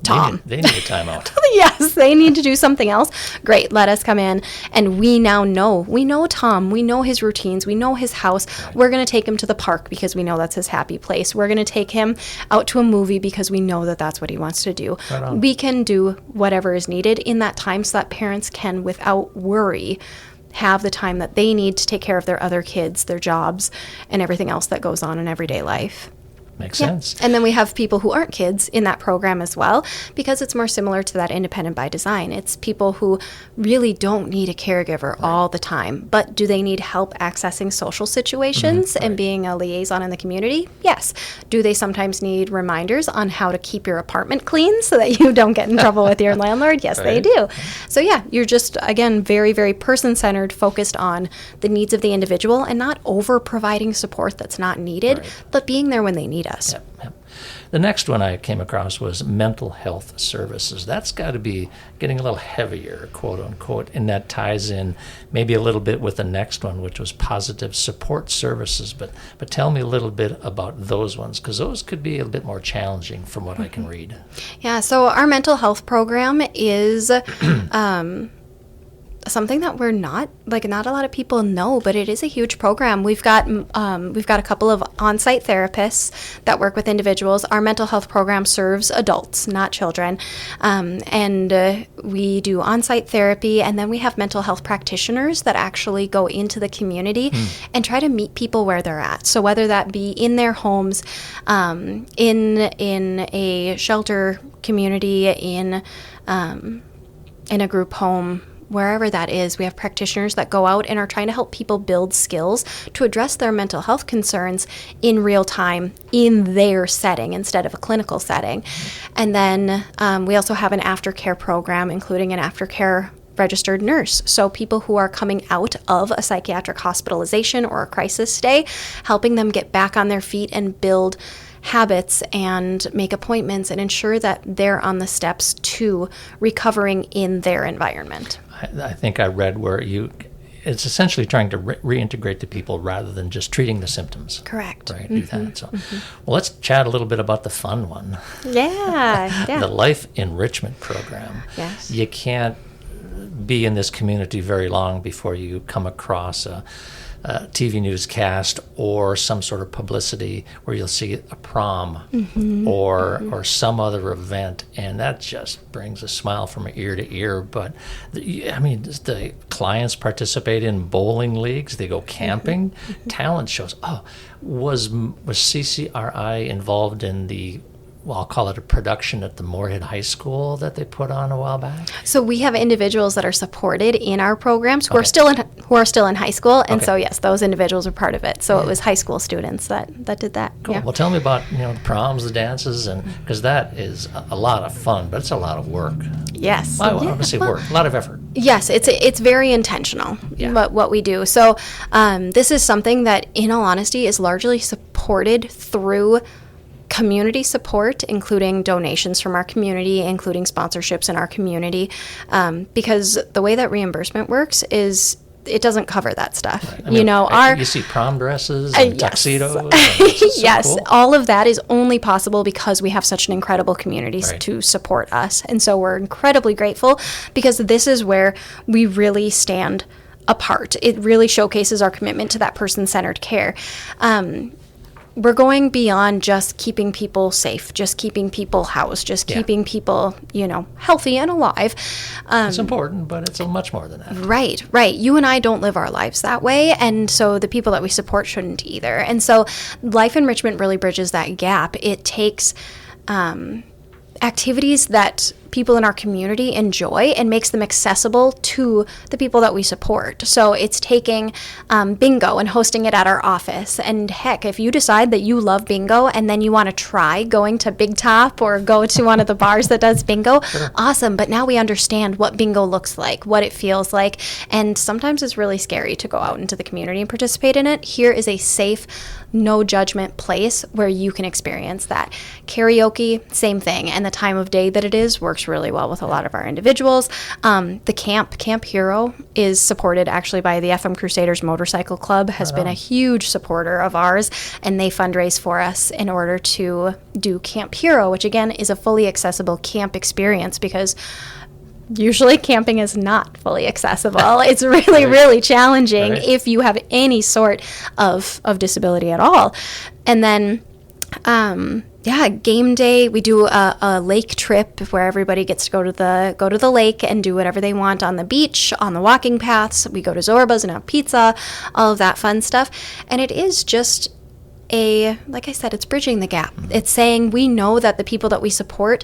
Tom. They need a timeout. Yes, they need to do something else. Great, let us come in. And we now know. We know Tom. We know his routines. We know his house. Right. We're going to take him to the park because we know that's his happy place. We're going to take him out to a movie because we know that that's what he wants to do. Right. We can do whatever is needed in that time so that parents can, without worry, have the time that they need to take care of their other kids, their jobs, and everything else that goes on in everyday life. Makes sense. And then we have people who aren't kids in that program as well, because it's more similar to that independent by design. It's people who really don't need a caregiver all the time, but do they need help accessing social situations and being a liaison in the community? Yes. Do they sometimes need reminders on how to keep your apartment clean so that you don't get in trouble with your landlord? Yes, they do. So yeah, you're just, again, very, very person-centered, focused on the needs of the individual and not over-providing support that's not needed, but being there when they need us. Yep. The next one I came across was mental health services. That's got to be getting a little heavier, quote unquote, and that ties in maybe a little bit with the next one, which was positive support services. But tell me a little bit about those ones, because those could be a bit more challenging from what I can read. Yeah, so our mental health program is something that not a lot of people know, but it is a huge program. We've got a couple of on-site therapists that work with individuals. Our mental health program serves adults, not children, and we do on-site therapy, and then we have mental health practitioners that actually go into the community and try to meet people where they're at. So whether that be in their homes, in a shelter community, in a group home, wherever that is, we have practitioners that go out and are trying to help people build skills to address their mental health concerns in real time in their setting instead of a clinical setting. And then we also have an aftercare program, including an aftercare registered nurse. So people who are coming out of a psychiatric hospitalization or a crisis stay, helping them get back on their feet and build habits and make appointments and ensure that they're on the steps to recovering in their environment. I think I read where it's essentially trying to reintegrate the people rather than just treating the symptoms. Correct. Right, do that. So, well, let's chat a little bit about the fun one. Yeah. The Life Enrichment Program. Yes. You can't be in this community very long before you come across a TV newscast or some sort of publicity where you'll see a prom or some other event, and that just brings a smile from ear to ear. But the clients participate in bowling leagues, they go camping, talent shows. Was CCRI involved in the well, I'll call it a production at the Moorhead High School that they put on a while back? So we have individuals that are supported in our programs who Okay. are still in high school, and Okay. so yes, those individuals are part of it. So it was high school students that did that. Cool. Yeah. Well, tell me about, the proms, the dances, and because that is a lot of fun, but it's a lot of work. Yes. Well, I want to say well, work, a lot of effort. Yes, it's very intentional, Yeah. what we do. So this is something that, in all honesty, is largely supported through community support, including donations from our community, including sponsorships in our community, because the way that reimbursement works is it doesn't cover that stuff. I mean, our you see prom dresses and yes. tuxedos. And it's just so yes, cool. all of that is only possible because we have such an incredible community Right. to support us. And so we're incredibly grateful because this is where we really stand apart. It really showcases our commitment to that person-centered care. We're going beyond just keeping people safe, just keeping people housed, just Yeah. keeping people, healthy and alive. It's important, but it's much more than that. Right, right. You and I don't live our lives that way, and so the people that we support shouldn't either. And so life enrichment really bridges that gap. It takes activities that people in our community enjoy and makes them accessible to the people that we support. So it's taking bingo and hosting it at our office. And heck, if you decide that you love bingo and then you want to try going to Big Top or go to one of the bars that does bingo, awesome. But now we understand what bingo looks like, what it feels like. And sometimes it's really scary to go out into the community and participate in it. Here is a safe, no judgment place where you can experience that. Karaoke, same thing. And the time of day that it is works really well with a lot of our individuals. The Camp Hero is supported actually by the FM Crusaders Motorcycle Club, has been a huge supporter of ours, and they fundraise for us in order to do Camp Hero, which again is a fully accessible camp experience because usually camping is not fully accessible. It's really, really challenging if you have any sort of disability at all. And then game day. We do a lake trip where everybody gets to go to the lake and do whatever they want on the beach, on the walking paths. We go to Zorba's and have pizza, all of that fun stuff. And it is just like I said, it's bridging the gap. It's saying we know that the people that we support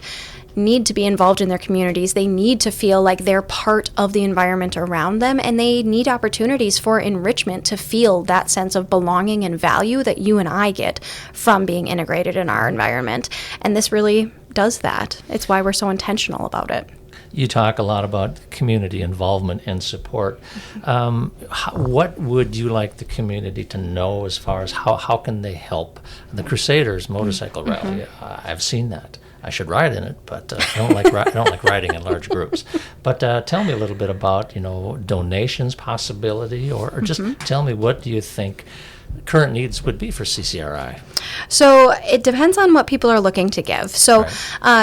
need to be involved in their communities. They need to feel like they're part of the environment around them, and they need opportunities for enrichment to feel that sense of belonging and value that you and I get from being integrated in our environment. And this really does that. It's why we're so intentional about it. You talk a lot about community involvement and support. What would you like the community to know as far as how can they help the Crusaders motorcycle rally? I've seen that. I should ride in it, but I don't like riding in large groups. But tell me a little bit about donations possibility, or just tell me what do you think current needs would be for CCRI? So it depends on what people are looking to give. So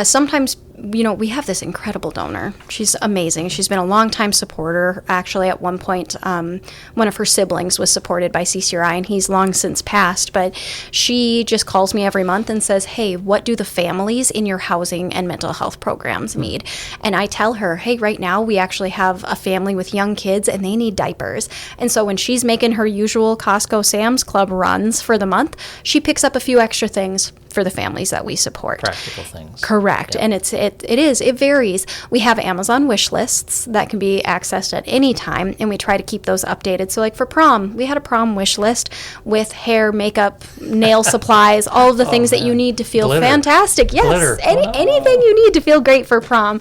sometimes, we have this incredible donor. She's amazing. She's been a longtime supporter. Actually, at one point, one of her siblings was supported by CCRI, and he's long since passed. But she just calls me every month and says, hey, what do the families in your housing and mental health programs need? And I tell her, hey, right now we actually have a family with young kids, and they need diapers. And so when she's making her usual Costco Sam's Club runs for the month, she picks up a few extra things for the families that we support. Practical things. Correct. Yeah. And it varies. We have Amazon wish lists that can be accessed at any time, and we try to keep those updated. So like for prom, we had a prom wish list with hair, makeup, nail supplies, all of the things that you need to feel fantastic. Yes. Anything you need to feel great for prom.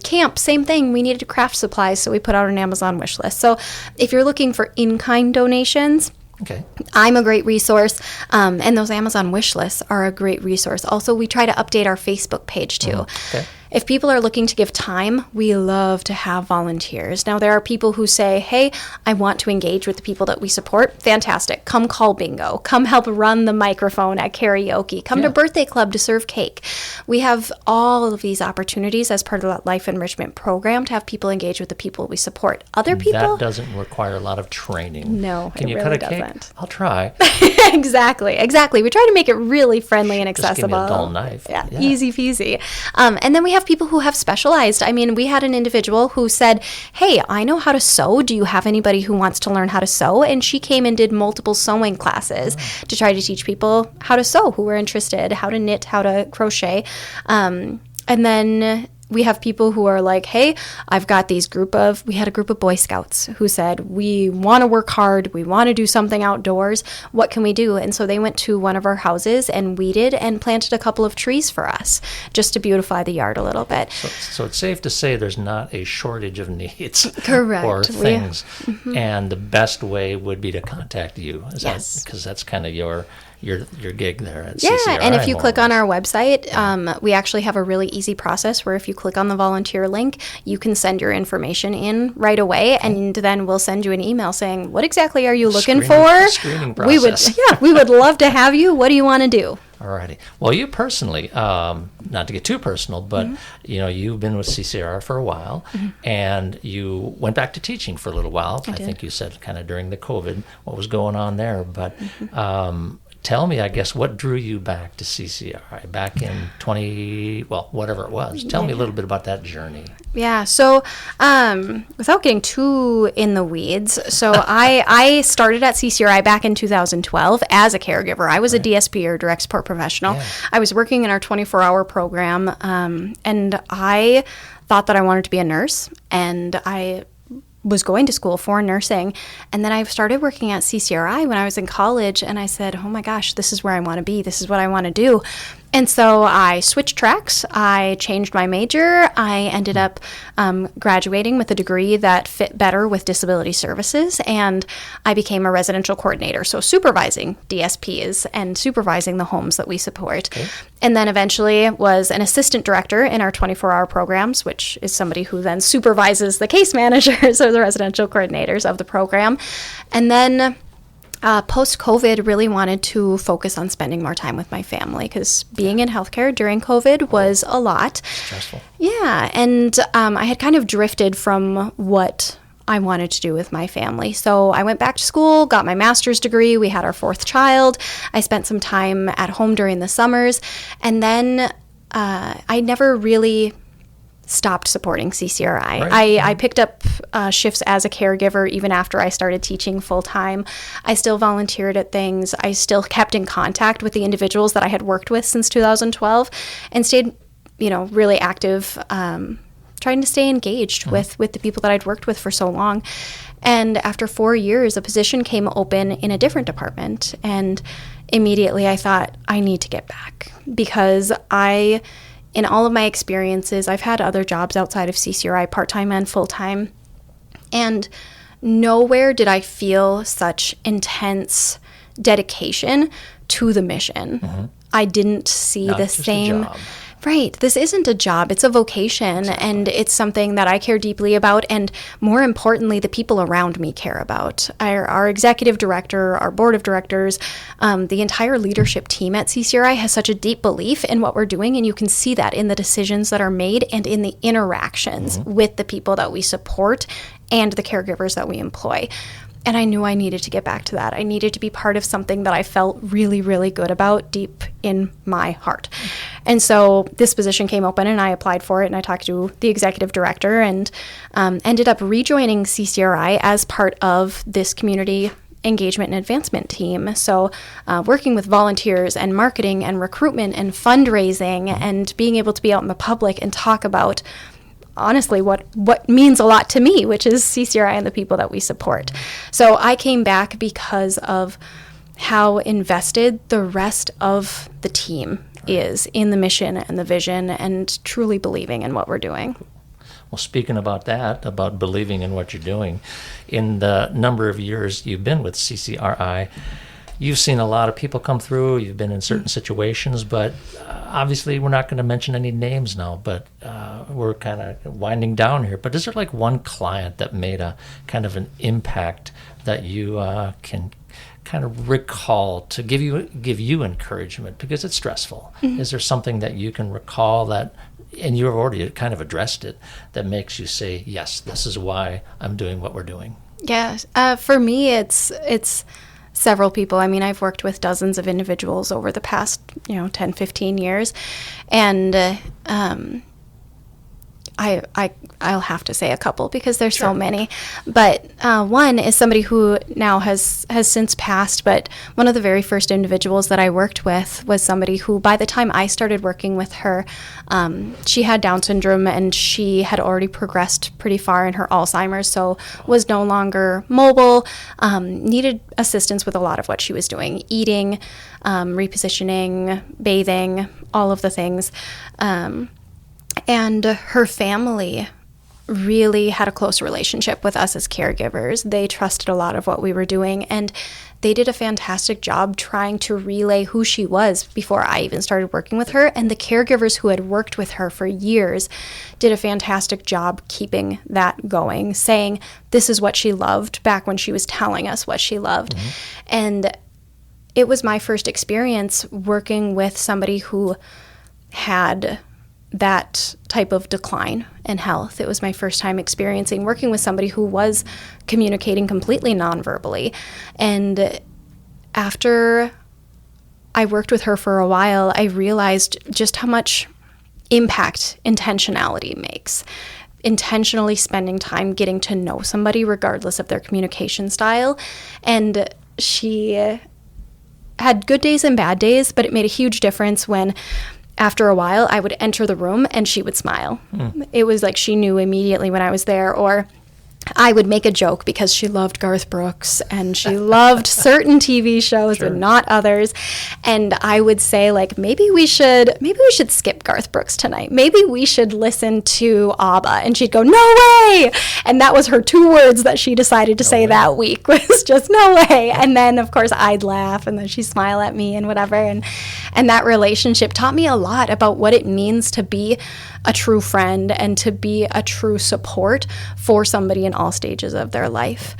Camp, same thing. We needed craft supplies, so we put out an Amazon wish list. So if you're looking for in-kind donations, okay, I'm a great resource, and those Amazon wish lists are a great resource. Also, we try to update our Facebook page, too. Okay. If people are looking to give time, we love to have volunteers. Now, there are people who say, hey, I want to engage with the people that we support. Fantastic. Come call bingo. Come help run the microphone at karaoke. Come to birthday club to serve cake. We have all of these opportunities as part of that life enrichment program to have people engage with the people we support. Other people... That doesn't require a lot of training. No, Can it you really cut a cake? doesn't. I'll try. Exactly. We try to make it really friendly and accessible. Just give me a dull knife. Yeah. Easy peasy. And then we have have people who have specialized. I mean, we had an individual who said, hey, I know how to sew. Do you have anybody who wants to learn how to sew? And she came and did multiple sewing classes to try to teach people how to sew who were interested, how to knit, how to crochet. And then we have people who are like, hey, we had a group of Boy Scouts who said, we want to work hard. We want to do something outdoors. What can we do? And so they went to one of our houses and weeded and planted a couple of trees for us just to beautify the yard a little bit. So it's safe to say there's not a shortage of needs. Correct. Or things. And the best way would be to contact you. Because that's kind of your gig there at CCRI. Yeah, and if you click on our website, we actually have a really easy process where if you click on the volunteer link, you can send your information in right away, and then we'll send you an email saying, what exactly are you looking for? Screening process. We would love to have you. What do you want to do? Alrighty. Well, you personally, not to get too personal, but you've been with CCRI for a while, and you went back to teaching for a little while. I think you said kind of during the COVID, what was going on there, but tell me, I guess, what drew you back to CCRI back in whatever it was. Tell me a little bit about that journey. Yeah, so without getting too in the weeds, so I started at CCRI back in 2012 as a caregiver. I was a DSP, or direct support professional. Yeah. I was working in our 24-hour program, and I thought that I wanted to be a nurse, and I was going to school for nursing. And then I started working at CCRI when I was in college, and I said, oh my gosh, this is where I want to be. This is what I want to do. And so I switched tracks. I changed my major. I ended up graduating with a degree that fit better with disability services, and I became a residential coordinator, so supervising DSPs and supervising the homes that we support. Okay. And then eventually was an assistant director in our 24-hour programs, which is somebody who then supervises the case managers or the residential coordinators of the program. And then post-COVID, really wanted to focus on spending more time with my family, because being in healthcare during COVID was a lot. Stressful. Yeah, and I had kind of drifted from what I wanted to do with my family. So I went back to school, got my master's degree. We had our fourth child. I spent some time at home during the summers, and then I never really stopped supporting CCRI. Right. I picked up shifts as a caregiver even after I started teaching full-time. I still volunteered at things. I still kept in contact with the individuals that I had worked with since 2012 and stayed, really active, trying to stay engaged with the people that I'd worked with for so long. And after 4 years, a position came open in a different department, and immediately I thought, I need to get back, because in all of my experiences, I've had other jobs outside of CCRI, part-time and full-time, and nowhere did I feel such intense dedication to the mission. I didn't see the same. Right. This isn't a job. It's a vocation, and it's something that I care deeply about, and more importantly, the people around me care about. Our executive director, our board of directors, the entire leadership team at CCRI has such a deep belief in what we're doing, and you can see that in the decisions that are made and in the interactions with the people that we support and the caregivers that we employ. And I knew I needed to get back to that. I needed to be part of something that I felt really, really good about deep in my heart. And so this position came open, and I applied for it, and I talked to the executive director, and ended up rejoining CCRI as part of this community engagement and advancement team. So working with volunteers and marketing and recruitment and fundraising and being able to be out in the public and talk about honestly what means a lot to me, which is CCRI and the people that we support. So I came back because of how invested the rest of the team is in the mission and the vision and truly believing in what we're doing. Well, speaking about that, about believing in what you're doing, in the number of years you've been with CCRI, you've seen a lot of people come through. You've been in certain situations, but obviously we're not going to mention any names now, but we're kind of winding down here. But is there like one client that made a kind of an impact that you can kind of recall to give you encouragement, because it's stressful? Is there something that you can recall that, and you've already kind of addressed it, that makes you say, yes, this is why I'm doing what we're doing? Yeah, for me, it's several people. I mean, I've worked with dozens of individuals over the past, 10, 15 years. And I'll have to say a couple because there's so many. But one is somebody who now has since passed, but one of the very first individuals that I worked with was somebody who, by the time I started working with her, she had Down syndrome and she had already progressed pretty far in her Alzheimer's, so was no longer mobile, needed assistance with a lot of what she was doing, eating, repositioning, bathing, all of the things. And her family really had a close relationship with us as caregivers. They trusted a lot of what we were doing, and they did a fantastic job trying to relay who she was before I even started working with her. And the caregivers who had worked with her for years did a fantastic job keeping that going, saying this is what she loved back when she was telling us what she loved. Mm-hmm. And it was my first experience working with somebody who had that type of decline in health. It was my first time experiencing working with somebody who was communicating completely non-verbally. And after I worked with her for a while, I realized just how much impact intentionality makes. Intentionally spending time getting to know somebody regardless of their communication style. And she had good days and bad days, but it made a huge difference when after a while, I would enter the room and she would smile. It was like she knew immediately when I was there. Or I would make a joke because she loved Garth Brooks and she loved certain TV shows but not others. And I would say, like, maybe we should skip Garth Brooks tonight. Maybe we should listen to ABBA. And she'd go, no way! And that was her 2 words that she decided to say that week, was just no way. And then, of course, I'd laugh and then she'd smile at me and whatever. And that relationship taught me a lot about what it means to be a true friend and to be a true support for somebody in all stages of their life.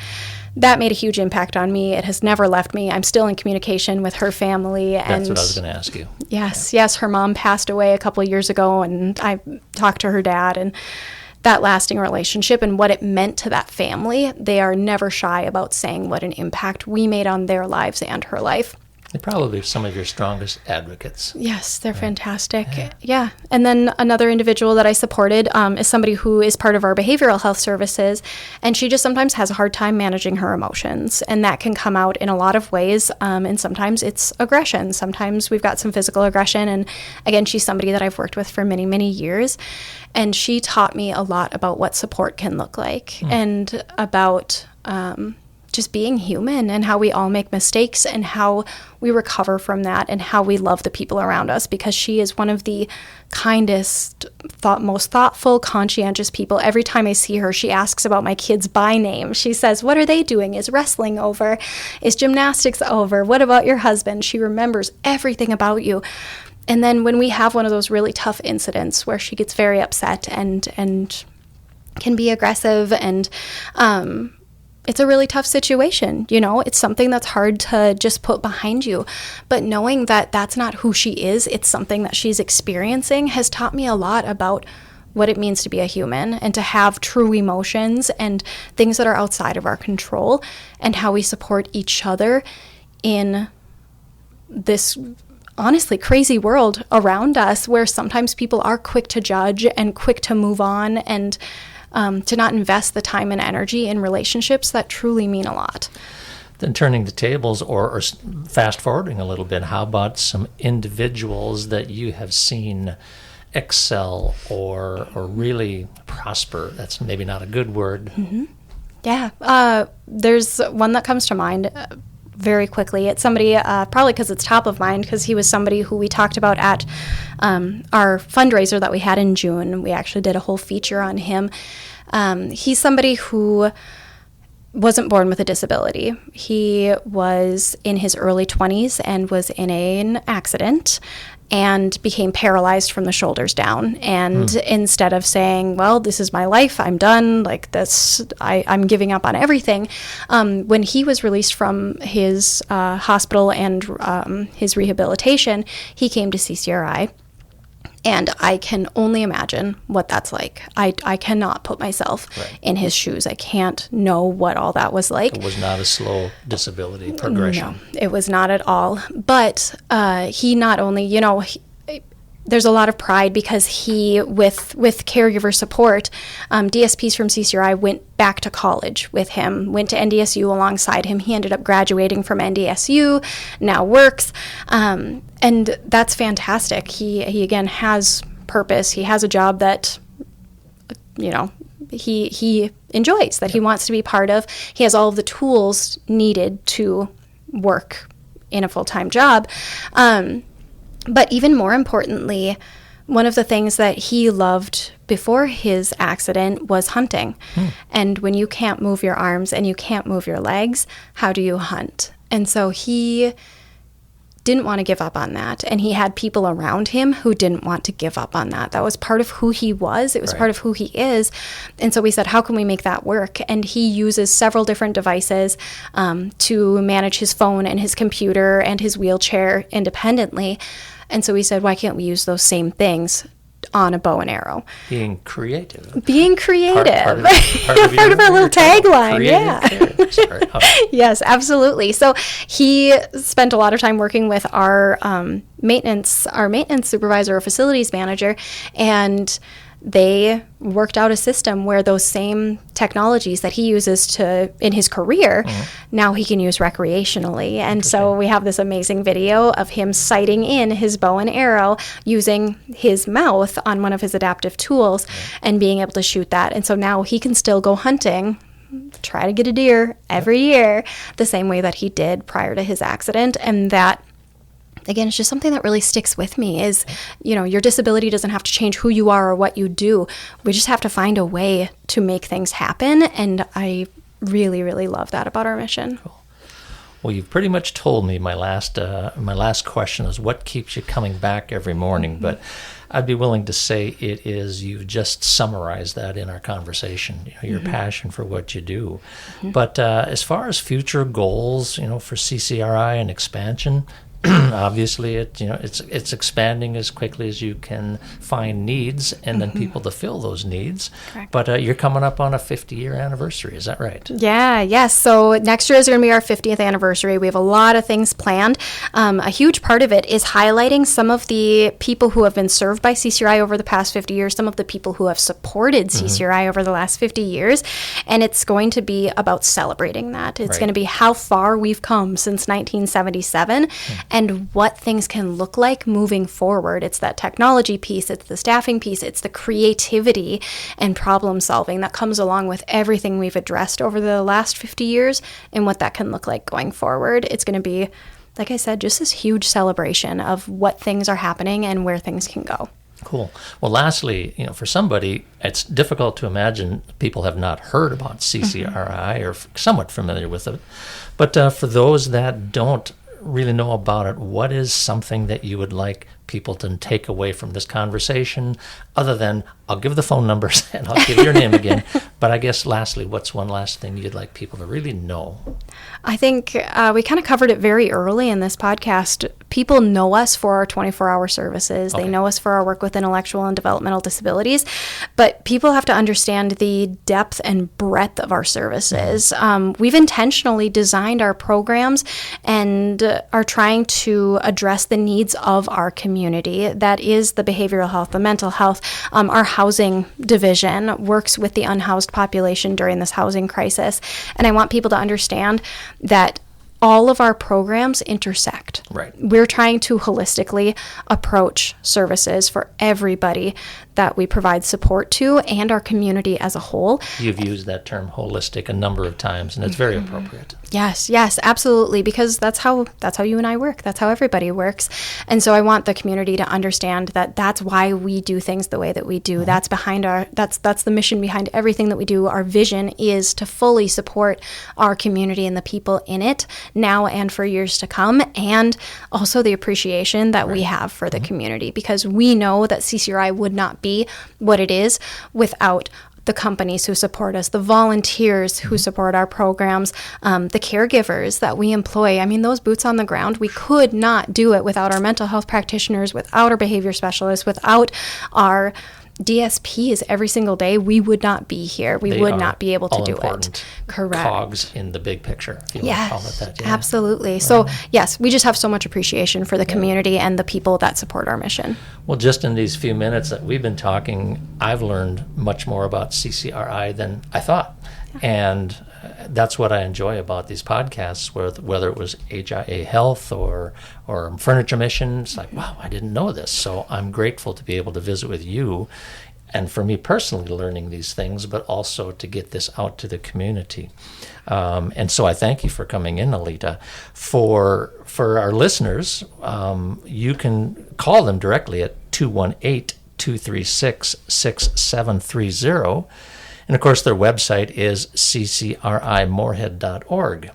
That made a huge impact on me. It has never left me. I'm still in communication with her family. That's what I was going to ask you. Yes. Her mom passed away a couple of years ago, and I talked to her dad, and that lasting relationship and what it meant to that family, they are never shy about saying what an impact we made on their lives and her life. They're probably some of your strongest advocates. Yes, they're fantastic. Yeah. And then another individual that I supported is somebody who is part of our behavioral health services, and she just sometimes has a hard time managing her emotions. And that can come out in a lot of ways. And sometimes it's aggression. Sometimes we've got some physical aggression. And again, she's somebody that I've worked with for many, many years. And she taught me a lot about what support can look like and about just being human and how we all make mistakes and how we recover from that and how we love the people around us, because she is one of the kindest, most thoughtful, conscientious people. Every time I see her, she asks about my kids by name. She says, what are they doing? Is wrestling over? Is gymnastics over? What about your husband? She remembers everything about you. And then when we have one of those really tough incidents where she gets very upset and can be aggressive and it's a really tough situation, it's something that's hard to just put behind you. But knowing that that's not who she is, it's something that she's experiencing, has taught me a lot about what it means to be a human and to have true emotions and things that are outside of our control, and how we support each other in this honestly crazy world around us, where sometimes people are quick to judge and quick to move on and to not invest the time and energy in relationships that truly mean a lot. Then turning the tables or fast forwarding a little bit, how about some individuals that you have seen excel or really prosper? That's maybe not a good word. Mm-hmm. Yeah. There's one that comes to mind very quickly. It's somebody, probably because it's top of mind, because he was somebody who we talked about at our fundraiser that we had in June. We actually did a whole feature on him. He's somebody who wasn't born with a disability. He was in his early 20s and was in an accident and became paralyzed from the shoulders down. And instead of saying, well, this is my life, I'm done, like this, I'm giving up on everything, when he was released from his hospital and his rehabilitation, he came to CCRI. And I can only imagine what that's like. I cannot put myself in his shoes. I can't know what all that was like. It was not a slow disability progression. No, it was not at all. But he not only, there's a lot of pride because he, with caregiver support, DSPs from CCRI went back to college with him, went to NDSU alongside him. He ended up graduating from NDSU, now works, and that's fantastic. He again has purpose. He has a job that, he enjoys, that he wants to be part of. He has all of the tools needed to work in a full-time job. But even more importantly, one of the things that he loved before his accident was hunting. And when you can't move your arms and you can't move your legs, how do you hunt? And so he didn't want to give up on that. And he had people around him who didn't want to give up on that. That was part of who he was. It was part of who he is. And so we said, how can we make that work? And he uses several different devices to manage his phone and his computer and his wheelchair independently. And so we said, why can't we use those same things on a bow and arrow? Being creative. Part of our little tagline. Yeah. Yes, absolutely. So he spent a lot of time working with our maintenance supervisor or facilities manager, and they worked out a system where those same technologies that he uses in his career, now he can use recreationally. And so we have this amazing video of him sighting in his bow and arrow using his mouth on one of his adaptive tools and being able to shoot that. And so now he can still go hunting, try to get a deer every year the same way that he did prior to his accident. And that, again, it's just something that really sticks with me is, your disability doesn't have to change who you are or what you do. We just have to find a way to make things happen. And I really, really love that about our mission. Cool. Well, you've pretty much told me my last question is what keeps you coming back every morning, but I'd be willing to say it is, you just summarized that in our conversation, your passion for what you do. But as far as future goals, for CCRI and expansion, obviously it's expanding as quickly as you can find needs and then people to fill those needs. Correct. But you're coming up on a 50-year anniversary, is that right? Yes. So next year is going to be our 50th anniversary. We have a lot of things planned. A huge part of it is highlighting some of the people who have been served by CCRI over the past 50 years, some of the people who have supported CCRI over the last 50 years. And it's going to be about celebrating that. It's going to be how far we've come since 1977. And what things can look like moving forward. It's that technology piece, it's the staffing piece, it's the creativity and problem solving that comes along with everything we've addressed over the last 50 years and what that can look like going forward. It's going to be, like I said, just this huge celebration of what things are happening and where things can go. Cool. Well, lastly, for somebody, it's difficult to imagine people have not heard about CCRI or somewhat familiar with it. But for those that don't really know about it, what is something that you would like people to take away from this conversation, other than, I'll give the phone numbers and I'll give your name again, but I guess lastly, what's one last thing you'd like people to really know? I think we kind of covered it very early in this podcast. People know us for our 24-hour services. They know us for our work with intellectual and developmental disabilities, but people have to understand the depth and breadth of our services. We've intentionally designed our programs and are trying to address the needs of our community. That is the behavioral health, the mental health. Our housing division works with the unhoused population during this housing crisis. And I want people to understand that all of our programs intersect. Right. We're trying to holistically approach services for everybody that we provide support to and our community as a whole. You've used that term holistic a number of times, and it's very appropriate. Yes, absolutely, because that's how you and I work. That's how everybody works. And so I want the community to understand that that's why we do things the way that we do. That's behind that's the mission behind everything that we do. Our vision is to fully support our community and the people in it now and for years to come, and also the appreciation that we have for the community, because we know that CCRI would not be what it is without the companies who support us, the volunteers who support our programs, the caregivers that we employ. I mean, those boots on the ground, we could not do it without our mental health practitioners, without our behavior specialists, without our DSPs every single day, we would not be here. We would not be able to do it. Correct. Cogs in the big picture, if you want to call it that. Yeah. Absolutely. Right. So, yes, we just have so much appreciation for the community and the people that support our mission. Well, just in these few minutes that we've been talking, I've learned much more about CCRI than I thought. And that's what I enjoy about these podcasts, whether it was HIA Health or Furniture Mission. It's like, wow, I didn't know this. So I'm grateful to be able to visit with you, and for me personally learning these things, but also to get this out to the community. And so I thank you for coming in, Alita. For our listeners, you can call them directly at 218-236-6730. And of course, their website is ccrimorehead.org.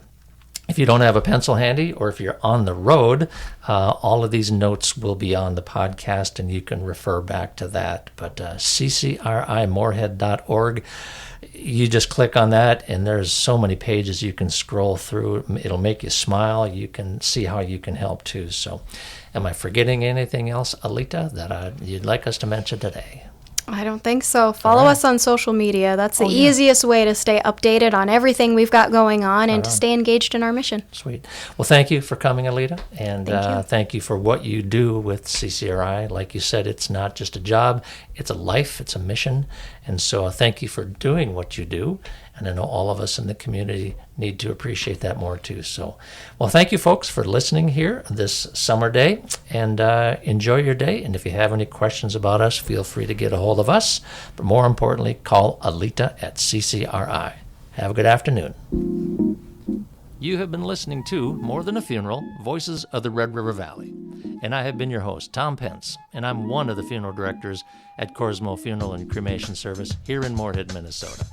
If you don't have a pencil handy, or if you're on the road, all of these notes will be on the podcast, and you can refer back to that. But ccrimorehead.org, you just click on that, and there's so many pages you can scroll through. It'll make you smile. You can see how you can help too. So, am I forgetting anything else, Alita, that you'd like us to mention today? I don't think so. Follow us on social media. That's the easiest way to stay updated on everything we've got going on and to stay engaged in our mission. Sweet. Well, thank you for coming, Alita, and thank you for what you do with CCRI. Like you said, it's not just a job, it's a life, it's a mission, and so thank you for doing what you do. And I know all of us in the community need to appreciate that more too. So, well, thank you, folks, for listening here this summer day, and enjoy your day. And if you have any questions about us, feel free to get a hold of us. But more importantly, call Alita at CCRI. Have a good afternoon. You have been listening to More Than a Funeral, Voices of the Red River Valley. And I have been your host, Tom Pence, and I'm one of the funeral directors at Corsmo Funeral and Cremation Service here in Moorhead, Minnesota.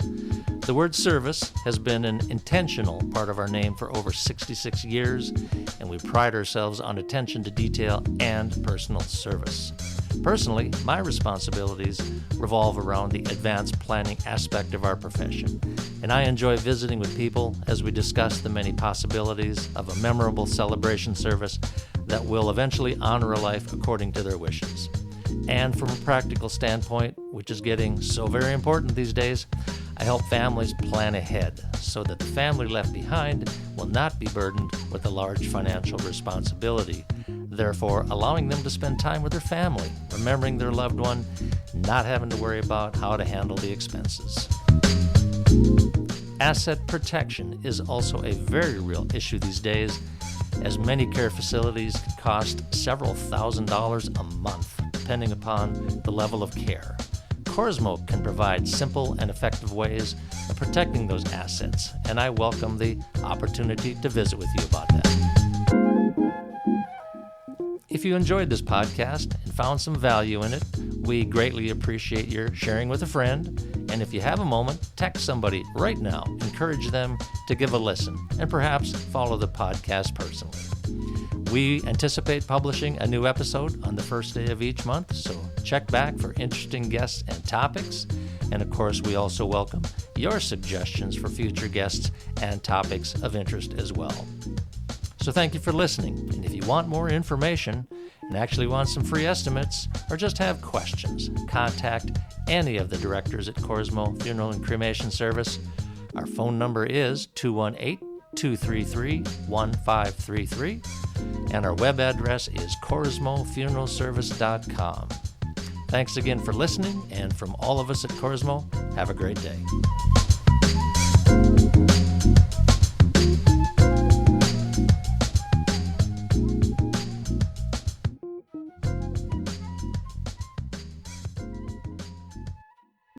The word service has been an intentional part of our name for over 66 years, and we pride ourselves on attention to detail and personal service. Personally, my responsibilities revolve around the advanced planning aspect of our profession, and I enjoy visiting with people as we discuss the many possibilities of a memorable celebration service that will eventually honor a life according to their wishes. And from a practical standpoint, which is getting so very important these days, I help families plan ahead so that the family left behind will not be burdened with a large financial responsibility, therefore allowing them to spend time with their family, remembering their loved one, not having to worry about how to handle the expenses. Asset protection is also a very real issue these days, as many care facilities can cost several $1,000s a month, depending upon the level of care. Corsmo can provide simple and effective ways of protecting those assets, and I welcome the opportunity to visit with you about that. If you enjoyed this podcast and found some value in it, we greatly appreciate your sharing with a friend. And if you have a moment, text somebody right now. Encourage them to give a listen and perhaps follow the podcast personally. We anticipate publishing a new episode on the first day of each month, so check back for interesting guests and topics. And of course, we also welcome your suggestions for future guests and topics of interest as well. So thank you for listening. And if you want more information and actually want some free estimates or just have questions, contact any of the directors at Corsmo Funeral and Cremation Service. Our phone number is 218-233-1533, and our web address is corsmofuneralservice.com. Thanks again for listening, and from all of us at Corsmo, have a great day.